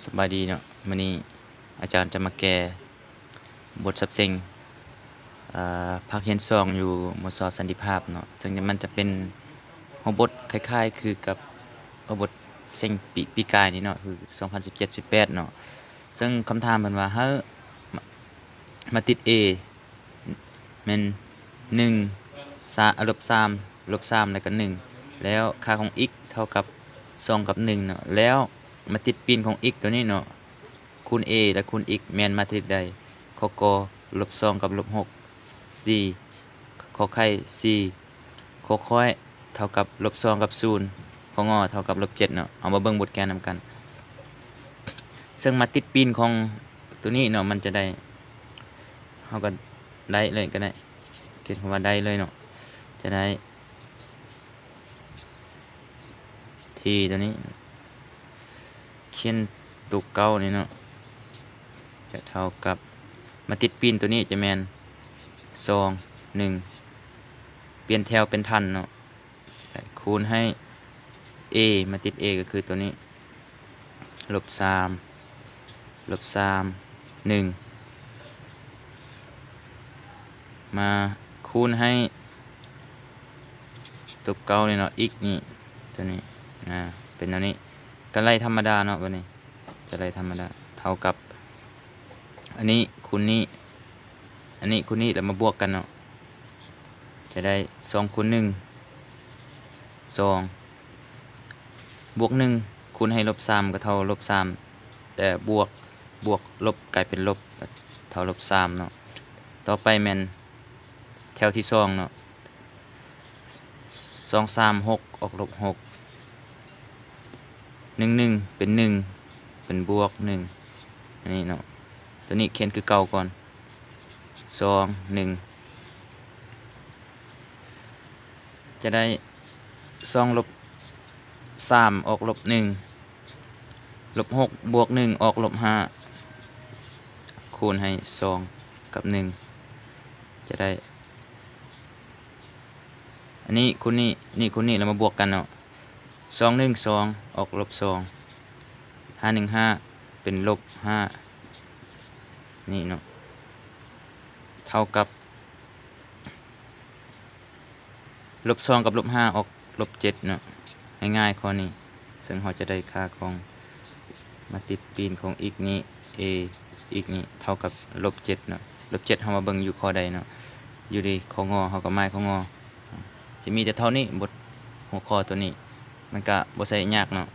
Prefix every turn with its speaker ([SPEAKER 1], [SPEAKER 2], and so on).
[SPEAKER 1] สบายดีเนาะมื้อนี้อาจารย์จะมาแก้บทศัพท์เซ็งภาคเรียน2อยู่มศสันติภาพเนาะซึ่งมันจะเป็นหัวบทคล้ายๆคือกับหัวบทเซ็งปีกายนี่เนาะคือ2017-18เนาะซึ่งคำถามเพิ่นว่าเฮามาติด A แม่น1 3 -3 แล้วก็1แล้วค่าของ x เท่ากับ2กับ1เนาะแล้วมาติดปีนของ x ตัวนี้เนาะคูณ a และคูณ x แม่นมาติดใดขอก-2กับ-6 4ขอไข่4ขอค้อยเท่ากับ-2กับ0ของอเท่ากับ-7เนาะเอามาเบิ่งบทแกนนำกันซึ่งมาติดปีนของตัวนี้เนาะมันจะได้เฮาก็ได้เลยก็ได้เขียนคำว่าได้เลยเนาะจะได้ที่ตัวนี้เขียนตัวเก่านี่เนาะจะเท่ากับมาติดปีนตัวนี้จะแม่น2 1เปลี่ยนแถวเป็นทันเนาะคูณให้ a มาติด a ก็คือตัวนี้-3 1มาคูณให้ตัวเก่านี่เนาะ x นี่ตัวนี้เป็นอันนี้ก็ไล่ธรรมดาเนาะบัดนี้จะไล่ธรรมดาเท่ากับอันนี้คูณนี้อันนี้คูณนี้แล้วมาบวกกันเนาะจะได้2คูณ1 2บวก1คูณให้-3ก็เท่า-3แต่บวกลบกลายเป็นลบเท่า-3เนาะต่อไปแม่นแถวที่2เนาะ2 3 6ออก-6 1 เป็น1เป็นบวก1อันนี้เนาะตัวนี้เขียนคือเก่าก่อน2 1จะได้2 3ออก-1 6บวก1ออก-5คูณให้2กับ1จะได้อันนี้คูณนี่คูณนี่แล้วมาบวกกันเนาะ2 1 2ออก-2 5 1 5เป็น-5นี่เนาะเท่ากับ-2กับ-5ออก-7เนาะง่ายๆข้อนี้ซึ่งเราจะได้ค่าของมาติดปีนของ x นี้ a x นี้เท่ากับ-7เนาะ-7เฮามาเบิ่งอยู่ข้อใดเนาะอยู่ดีข้องอเฮาก็หมายข้องอจะมีแต่เท่านี้บทหัวข้อตัวนี้มันก็บ่ใช่ยากเนาะ